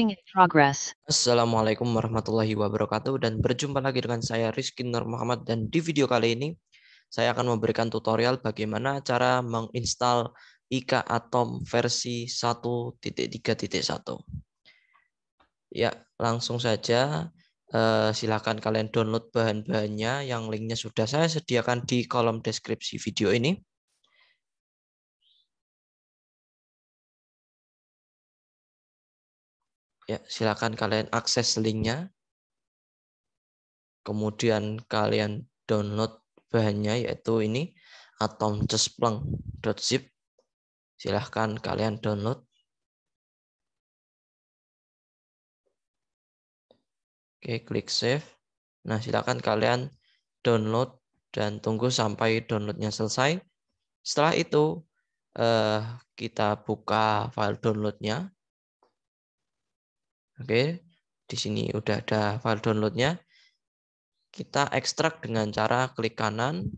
In progress. Assalamualaikum warahmatullahi wabarakatuh dan berjumpa lagi dengan saya Rizky Nur Muhammad, dan di video kali ini saya akan memberikan tutorial bagaimana cara menginstal IK Atom versi 1.3.1. Ya, langsung saja silakan kalian download bahan-bahannya yang linknya sudah saya sediakan di kolom deskripsi video ini. Ya, silakan kalian akses linknya. Kemudian kalian download bahannya, yaitu ini atomcespleng.zip. Silahkan kalian download. Oke, klik save. Nah, silahkan kalian download dan tunggu sampai downloadnya selesai. Setelah itu kita buka file downloadnya. Oke, di sini udah ada file downloadnya. Kita ekstrak dengan cara klik kanan,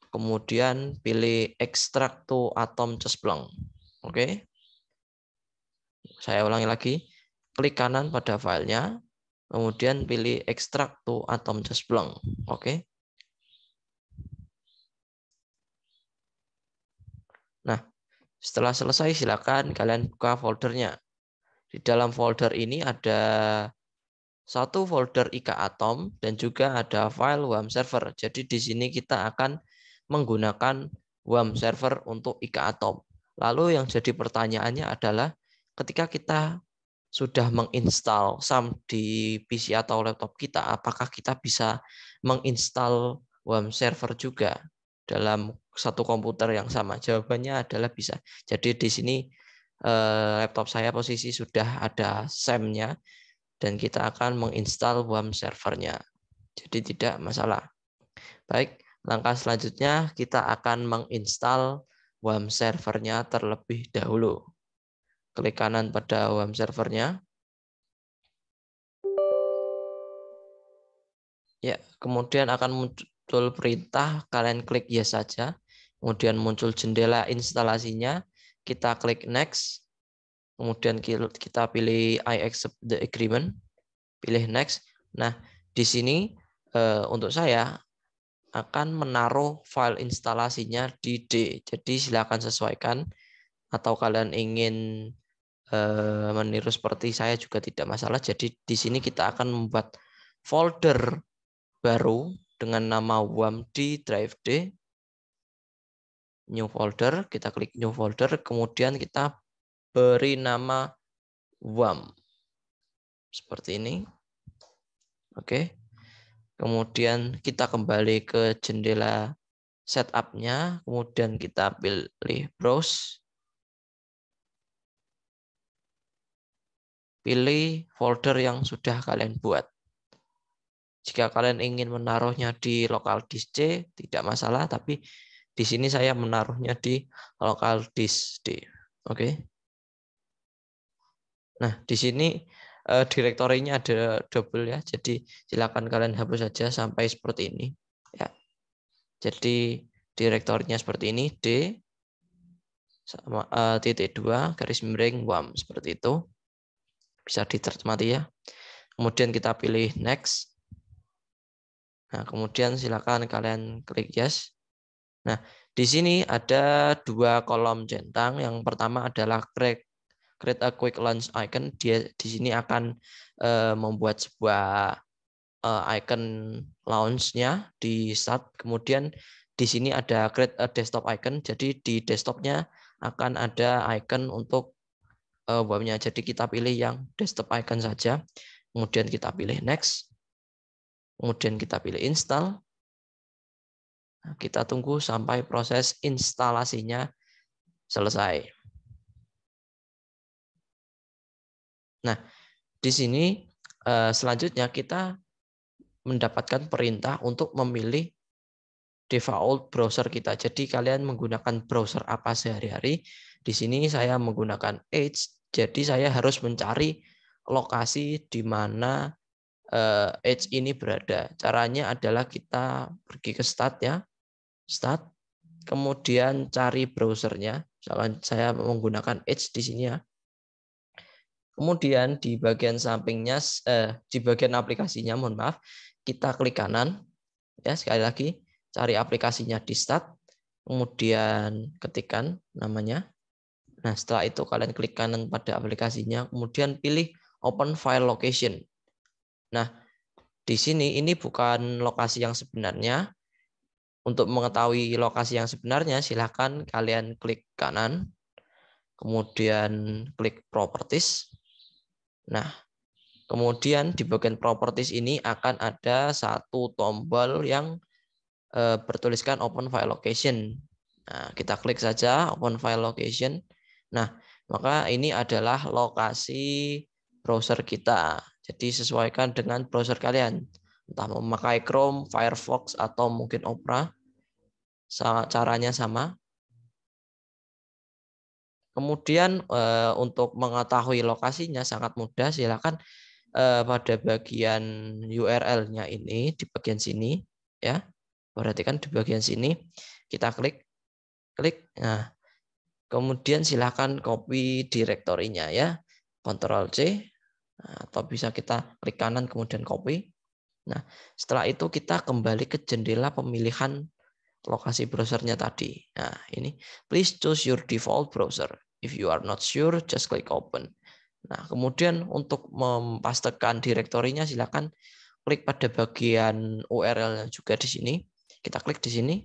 kemudian pilih extract to atomcespleng. Oke, saya ulangi lagi. Klik kanan pada filenya, kemudian pilih extract to atomcespleng. Oke. Nah, setelah selesai silakan kalian buka foldernya. Di dalam folder ini ada satu folder IK Atom dan juga ada file WAM server. Jadi di sini kita akan menggunakan WAM server untuk IK Atom. Lalu yang jadi pertanyaannya adalah ketika kita sudah menginstal SAM di PC atau laptop kita, apakah kita bisa menginstal WAM server juga dalam satu komputer yang sama? Jawabannya adalah bisa. Jadi di sini laptop saya posisi sudah ada SAM-nya dan kita akan menginstal WAM servernya. Jadi tidak masalah. Baik, langkah selanjutnya kita akan menginstal WAM servernya terlebih dahulu. Klik kanan pada WAM servernya. Ya, kemudian akan muncul perintah, kalian klik yes saja. Kemudian muncul jendela instalasinya, kita klik next. Kemudian kita pilih I accept the agreement, pilih next. Nah, di sini untuk saya akan menaruh file instalasinya di D. Jadi silakan sesuaikan, atau kalian ingin meniru seperti saya juga tidak masalah. Jadi di sini kita akan membuat folder baru dengan nama WAM di drive D. New folder, kita klik new folder, kemudian kita beri nama WAM. Seperti ini. Oke. Kemudian kita kembali ke jendela setup-nya, kemudian kita pilih browse. Pilih folder yang sudah kalian buat. Jika kalian ingin menaruhnya di local disk C, tidak masalah, tapi di sini saya menaruhnya di local disk D. Oke. Nah, di sini direktorinya ada double ya, jadi silakan kalian hapus saja sampai seperti ini. Ya. Jadi direktorinya seperti ini, D sama -2 garis miring WAM, seperti itu. Bisa diterjemati ya. Kemudian kita pilih next. Nah, kemudian silakan kalian klik yes. Nah, di sini ada dua kolom centang. Yang pertama adalah create a quick launch icon. Dia di sini akan membuat sebuah icon launch-nya di start. Kemudian di sini ada create a desktop icon. Jadi di desktopnya akan ada icon untuk WAM-nya. Jadi kita pilih yang desktop icon saja. Kemudian kita pilih next. Kemudian kita pilih install. Nah, kita tunggu sampai proses instalasinya selesai. Nah, di sini selanjutnya kita mendapatkan perintah untuk memilih default browser kita. Jadi kalian menggunakan browser apa sehari-hari. Di sini saya menggunakan Edge. Jadi saya harus mencari lokasi di mana Edge ini berada. Caranya adalah kita pergi ke start ya. Start. Kemudian cari browsernya. Misalkan saya menggunakan Edge di sini ya. Kemudian di bagian sampingnya, di bagian aplikasinya, mohon maaf, kita klik kanan. Ya, sekali lagi, cari aplikasinya di Start, kemudian ketikkan namanya. Nah, setelah itu kalian klik kanan pada aplikasinya, kemudian pilih Open File Location. Nah, di sini ini bukan lokasi yang sebenarnya. Untuk mengetahui lokasi yang sebenarnya, silahkan kalian klik kanan, kemudian klik Properties. Nah, kemudian di bagian Properties ini akan ada satu tombol yang bertuliskan Open File Location. Nah, kita klik saja Open File Location. Nah, maka ini adalah lokasi browser kita. Jadi sesuaikan dengan browser kalian. Entah memakai Chrome, Firefox, atau mungkin Opera. Caranya sama. Kemudian untuk mengetahui lokasinya sangat mudah. Silakan pada bagian URL-nya ini di bagian sini, ya. Perhatikan di bagian sini kita klik. Nah, kemudian silakan copy direktorinya, ya. Ctrl C, atau bisa kita klik kanan kemudian copy. Nah, setelah itu kita kembali ke jendela pemilihan lokasi browsernya tadi. Nah, ini please choose your default browser. If you are not sure, just click open. Nah, kemudian untuk mempastekan direktorinya silakan klik pada bagian URL juga di sini. Kita klik di sini.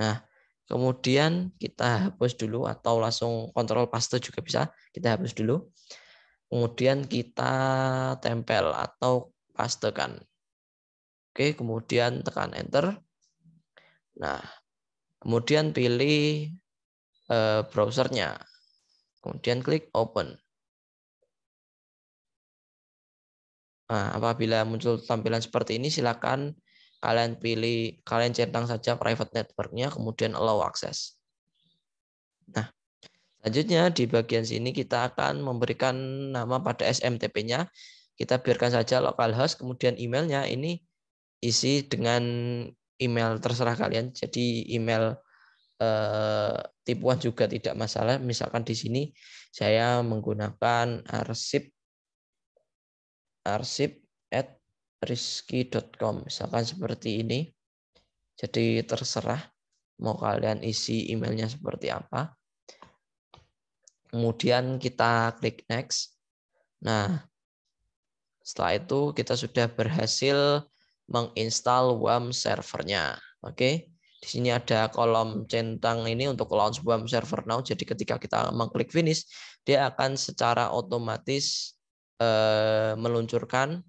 Nah, kemudian kita hapus dulu atau langsung kontrol paste juga bisa. Kita hapus dulu. Kemudian kita tempel atau pastekan. Oke, kemudian tekan enter. Nah, kemudian pilih browsernya. Kemudian klik open. Nah, apabila muncul tampilan seperti ini, silakan kalian centang saja private network-nya, kemudian allow access. Nah, selanjutnya di bagian sini kita akan memberikan nama pada SMTP-nya. Kita biarkan saja localhost, kemudian emailnya ini isi dengan email terserah kalian. Jadi email tipuan juga tidak masalah. Misalkan di sini saya menggunakan arsip@rizky.com, misalkan seperti ini. Jadi terserah mau kalian isi emailnya seperti apa. Kemudian kita klik next. Nah, setelah itu kita sudah berhasil menginstal WAMP servernya. Oke. Di sini ada kolom centang ini untuk launch WAMP server now. Jadi ketika kita mengklik finish, dia akan secara otomatis meluncurkan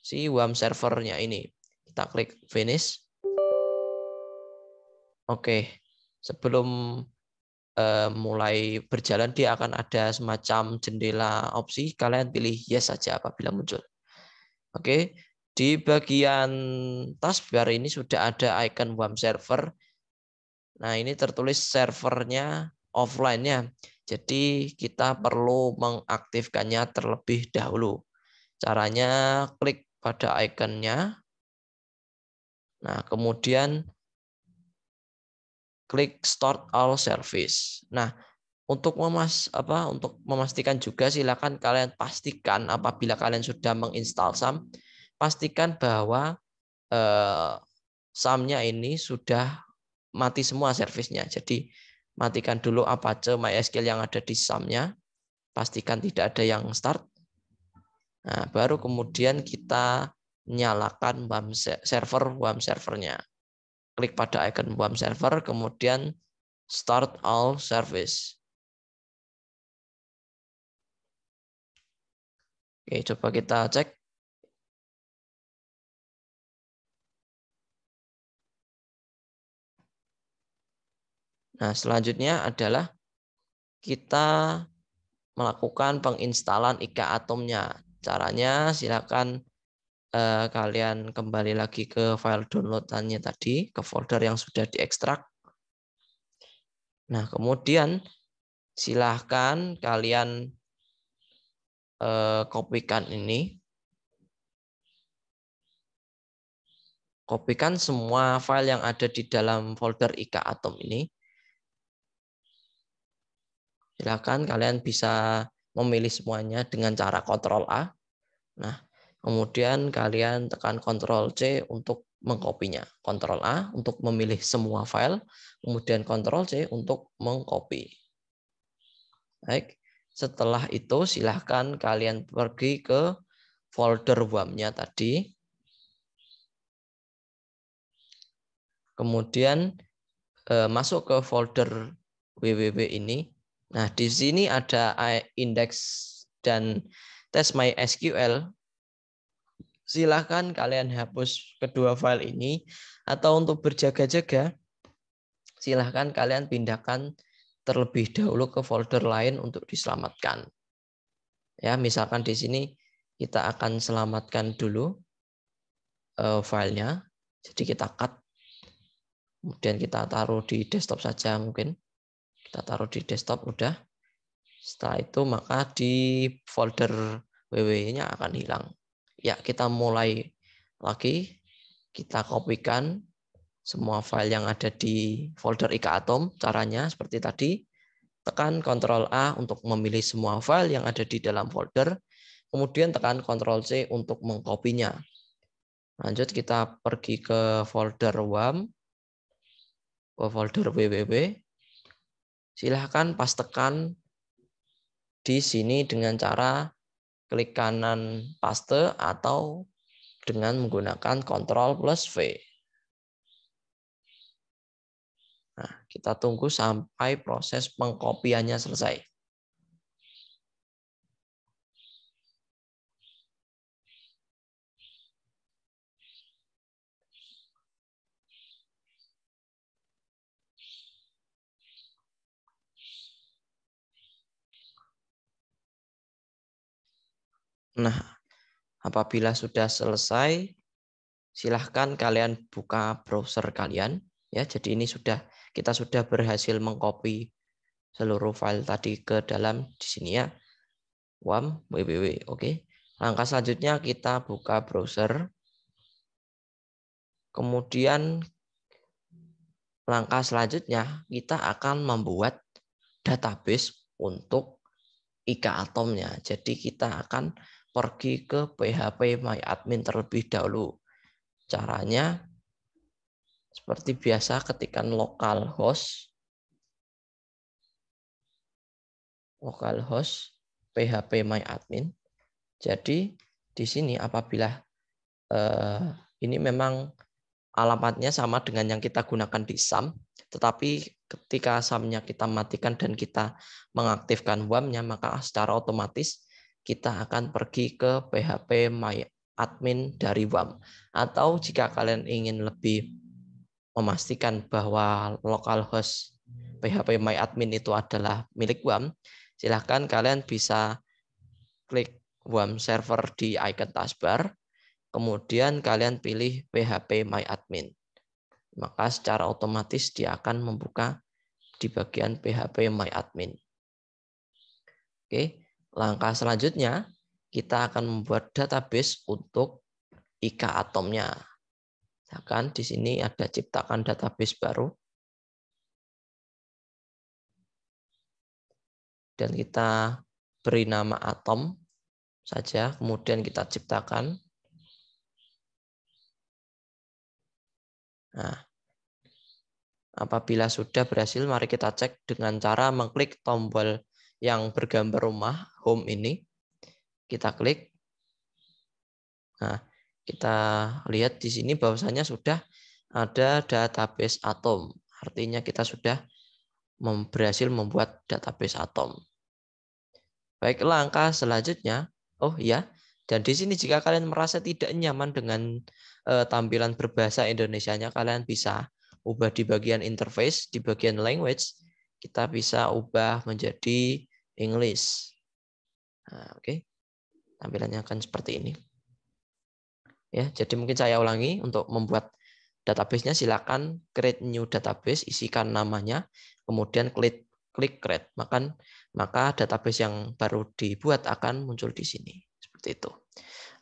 si WAMP servernya ini. Kita klik finish. Oke. Sebelum mulai berjalan, dia akan ada semacam jendela opsi. Kalian pilih yes saja apabila muncul. Oke. Di bagian taskbar ini sudah ada icon WAMP server. Nah, ini tertulis servernya offline-nya. Jadi kita perlu mengaktifkannya terlebih dahulu. Caranya klik pada ikonnya. Nah, kemudian klik start all service. Nah, untuk memastikan juga silakan kalian pastikan apabila kalian sudah menginstal SAM, pastikan bahwa SAM-nya ini sudah mati semua servisnya. Jadi matikan dulu Apache MySQL yang ada di SAM-nya, pastikan tidak ada yang start. Nah, baru kemudian kita nyalakan WAMP servernya. Klik pada icon WAMP server, kemudian start all service. Oke, coba kita cek. Nah, selanjutnya adalah kita melakukan penginstalan IKA Atomnya. Caranya silakan kalian kembali lagi ke file downloadannya tadi, ke folder yang sudah diekstrak. Nah, kemudian silahkan kalian kopikan ini. Kopikan semua file yang ada di dalam folder IKA Atom ini. Silakan kalian bisa memilih semuanya dengan cara Ctrl A. Nah, kemudian kalian tekan Ctrl C untuk mengkopinya. Ctrl A untuk memilih semua file, kemudian Ctrl C untuk mengcopy. Baik, setelah itu silahkan kalian pergi ke folder WAM-nya tadi. Kemudian masuk ke folder www ini. Nah, di sini ada index dan tes MySQL. Silahkan kalian hapus kedua file ini, atau untuk berjaga-jaga, silahkan kalian pindahkan terlebih dahulu ke folder lain untuk diselamatkan. Ya, misalkan di sini kita akan selamatkan dulu filenya. Jadi kita cut, kemudian kita taruh di desktop saja mungkin. Kita taruh di desktop udah. Setelah itu maka di folder www-nya akan hilang. Ya, kita mulai lagi. Kita kopikan semua file yang ada di folder IK Atom. Caranya seperti tadi. Tekan Ctrl A untuk memilih semua file yang ada di dalam folder. Kemudian tekan Ctrl C untuk mengkopinya. Lanjut kita pergi ke folder WAM, ke folder www. Silahkan pastekan di sini dengan cara klik kanan paste atau dengan menggunakan Ctrl plus V. Nah, kita tunggu sampai proses pengkopiannya selesai. Nah, apabila sudah selesai, silahkan kalian buka browser kalian. Ya, jadi ini kita sudah berhasil mengcopy seluruh file tadi ke dalam di sini ya. WAM www. Oke. Langkah selanjutnya kita buka browser. Kemudian langkah selanjutnya kita akan membuat database untuk IK Atomnya. Jadi kita akan pergi ke phpMyAdmin terlebih dahulu. Caranya seperti biasa, ketikkan localhost phpMyAdmin. Jadi di sini apabila ini memang alamatnya sama dengan yang kita gunakan di SAM, tetapi ketika SAM-nya kita matikan dan kita mengaktifkan WAM-nya, maka secara otomatis kita akan pergi ke phpMyAdmin dari WAM. Atau jika kalian ingin lebih memastikan bahwa localhost phpMyAdmin itu adalah milik WAM, silahkan kalian bisa klik WAM server di icon taskbar, kemudian kalian pilih phpMyAdmin. Maka secara otomatis dia akan membuka di bagian phpMyAdmin. Oke, langkah selanjutnya kita akan membuat database untuk IK Atomnya. Misalkan di sini ada ciptakan database baru. Dan kita beri nama atom saja, kemudian kita ciptakan. Nah, apabila sudah berhasil, mari kita cek dengan cara mengklik tombol yang bergambar rumah, home ini. Kita klik. Nah, kita lihat di sini bahwasanya sudah ada database atom. Artinya kita sudah berhasil membuat database atom. Baik, langkah selanjutnya. Oh ya, dan di sini jika kalian merasa tidak nyaman dengan tampilan berbahasa Indonesianya, kalian bisa ubah di bagian interface, di bagian language, kita bisa ubah menjadi English. Nah, oke. Tampilannya akan seperti ini. Ya, jadi mungkin saya ulangi, untuk membuat database-nya silakan create new database, isikan namanya, kemudian klik create. Maka database yang baru dibuat akan muncul di sini. Seperti itu.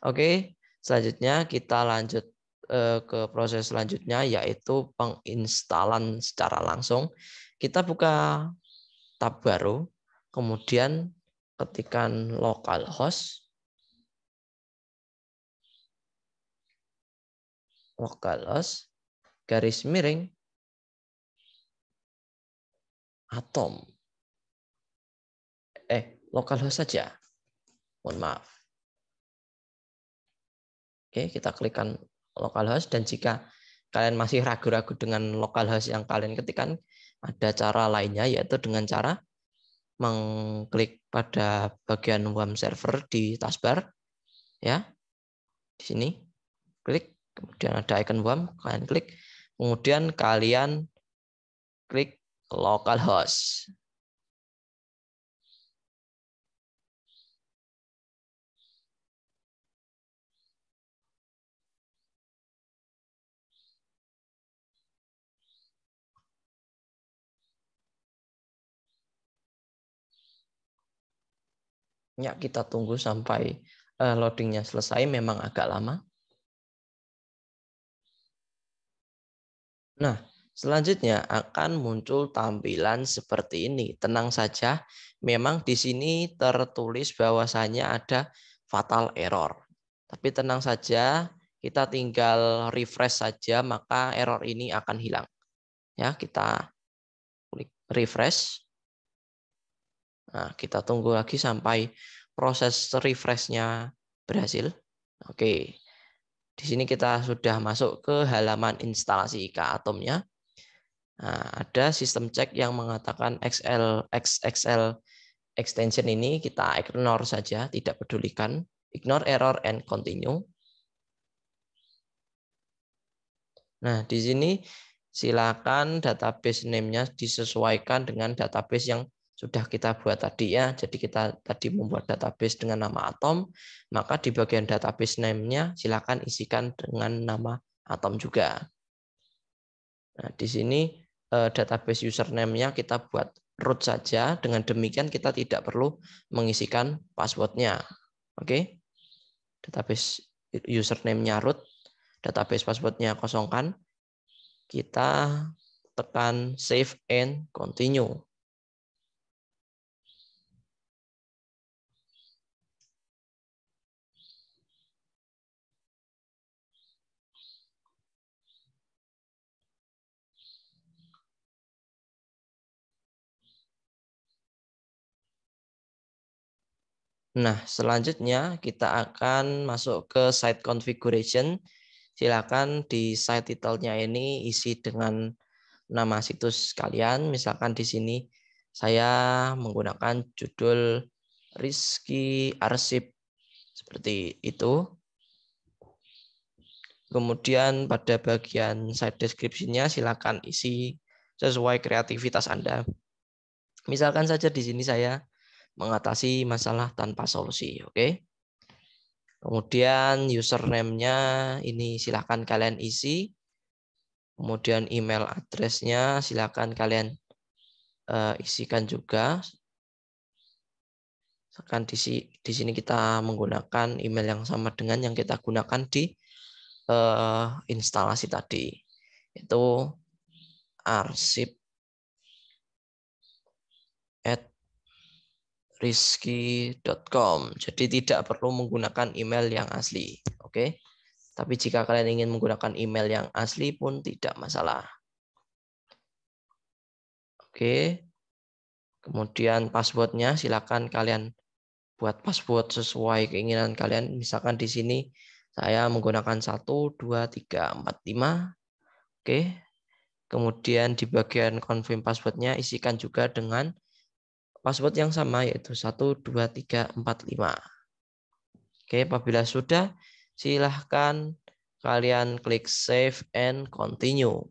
Oke, selanjutnya kita lanjut ke proses selanjutnya, yaitu penginstalan secara langsung. Kita buka tab baru, kemudian Ketikkan localhost garis miring atom. Localhost saja. Mohon maaf. Oke, kita klikkan localhost, dan jika kalian masih ragu-ragu dengan localhost yang kalian ketikkan, ada cara lainnya, yaitu dengan cara mengklik pada bagian WAM server di taskbar, ya, di sini, klik, kemudian ada icon WAM, kalian klik, kemudian kalian klik localhost. Ya, kita tunggu sampai loadingnya selesai, memang agak lama. Nah, selanjutnya akan muncul tampilan seperti ini. Tenang saja, memang di sini tertulis bahwasanya ada fatal error. Tapi tenang saja, kita tinggal refresh saja, maka error ini akan hilang. Ya, kita klik refresh. Nah, kita tunggu lagi sampai proses refresh-nya berhasil. Oke, di sini kita sudah masuk ke halaman instalasi IK Atomnya. Nah, ada sistem cek yang mengatakan XL extension ini kita ignore saja, tidak pedulikan. Ignore error and continue. Nah, di sini silakan database name-nya disesuaikan dengan database yang sudah kita buat tadi ya. Jadi kita tadi membuat database dengan nama atom, maka di bagian database name-nya silakan isikan dengan nama atom juga. Nah, di sini database username-nya kita buat root saja. Dengan demikian kita tidak perlu mengisikan password-nya. Oke. Database username-nya root, database password-nya kosongkan. Kita tekan save and continue. Nah, selanjutnya kita akan masuk ke site configuration. Silakan di site title-nya ini isi dengan nama situs kalian. Misalkan di sini saya menggunakan judul Rizky Arsip seperti itu. Kemudian pada bagian site description-nya silakan isi sesuai kreativitas Anda. Misalkan saja di sini saya mengatasi masalah tanpa solusi, oke? Kemudian username-nya ini silakan kalian isi. Kemudian email address-nya silakan kalian isikan juga. Misalkan di sini kita menggunakan email yang sama dengan yang kita gunakan di instalasi tadi. Itu arsip@rizky.com. Jadi tidak perlu menggunakan email yang asli. Oke. Tapi jika kalian ingin menggunakan email yang asli pun tidak masalah. Oke. Kemudian passwordnya silakan kalian buat password sesuai keinginan kalian. Misalkan di sini saya menggunakan 1, 2, 3, 4, 5. Oke. Kemudian di bagian confirm passwordnya isikan juga dengan password yang sama yaitu 1, 2, 3, 4, 5. Oke, apabila sudah silahkan kalian klik save and continue.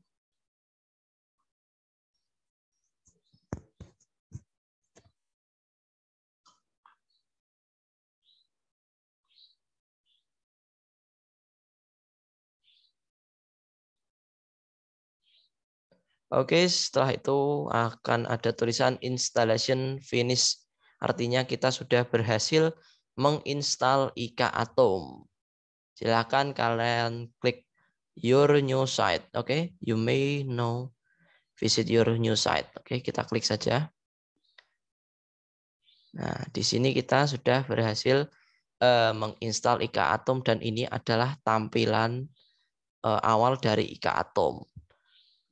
Oke, setelah itu akan ada tulisan installation finish. Artinya kita sudah berhasil menginstal IK Atom. Silakan kalian klik your new site. Oke, you may now visit your new site. Oke, kita klik saja. Nah, di sini kita sudah berhasil menginstal IK Atom dan ini adalah tampilan awal dari IK Atom.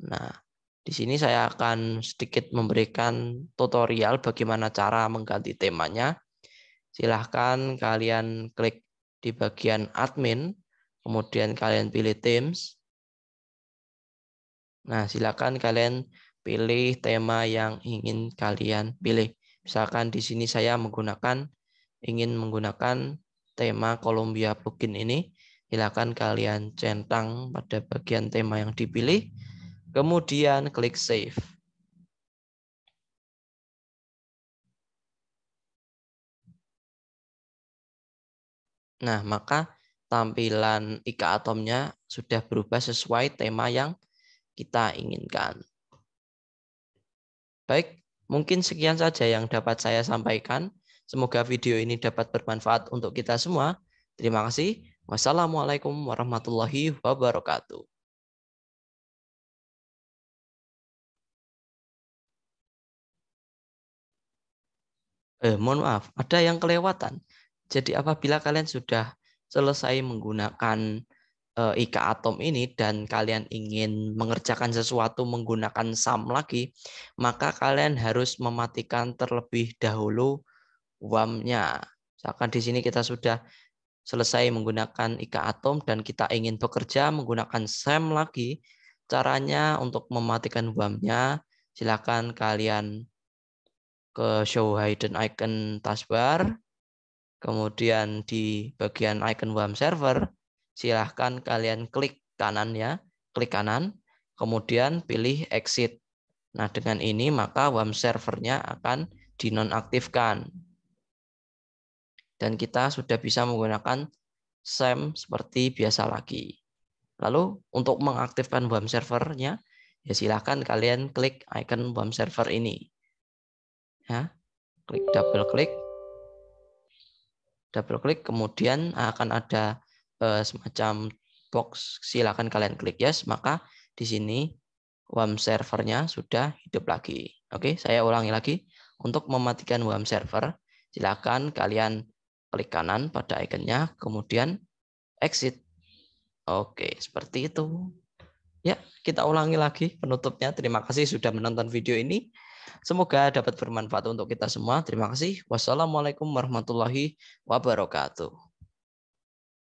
Nah, di sini saya akan sedikit memberikan tutorial bagaimana cara mengganti temanya. Silahkan kalian klik di bagian admin, kemudian kalian pilih themes. Nah, silakan kalian pilih tema yang ingin kalian pilih. Misalkan di sini saya ingin menggunakan tema Columbia plugin ini. Silakan kalian centang pada bagian tema yang dipilih, kemudian klik save. Nah, maka tampilan IK Atomnya sudah berubah sesuai tema yang kita inginkan. Baik, mungkin sekian saja yang dapat saya sampaikan. Semoga video ini dapat bermanfaat untuk kita semua. Terima kasih. Wassalamualaikum warahmatullahi wabarakatuh. Mohon maaf, ada yang kelewatan. Jadi apabila kalian sudah selesai menggunakan IK Atom ini dan kalian ingin mengerjakan sesuatu menggunakan SUM lagi, maka kalian harus mematikan terlebih dahulu WAM-nya. Misalkan di sini kita sudah selesai menggunakan IK Atom dan kita ingin bekerja menggunakan SAM lagi. Caranya untuk mematikan WAM-nya, silakan kalian ke show hidden icon taskbar, kemudian di bagian icon WAM server, silahkan kalian klik kanan ya, klik kanan, kemudian pilih exit. Nah, dengan ini maka WAM servernya akan dinonaktifkan. Dan kita sudah bisa menggunakan SAM seperti biasa lagi. Lalu untuk mengaktifkan WAM servernya, ya silahkan kalian klik icon WAM server ini. Ya, double klik, kemudian akan ada semacam box, silakan kalian klik yes, maka di sini WAM servernya sudah hidup lagi. Oke, saya ulangi lagi. Untuk mematikan WAM server, silakan kalian klik kanan pada ikonnya, kemudian exit. Oke, seperti itu. Ya, kita ulangi lagi penutupnya. Terima kasih sudah menonton video ini. Semoga dapat bermanfaat untuk kita semua. Terima kasih. Wassalamualaikum warahmatullahi wabarakatuh.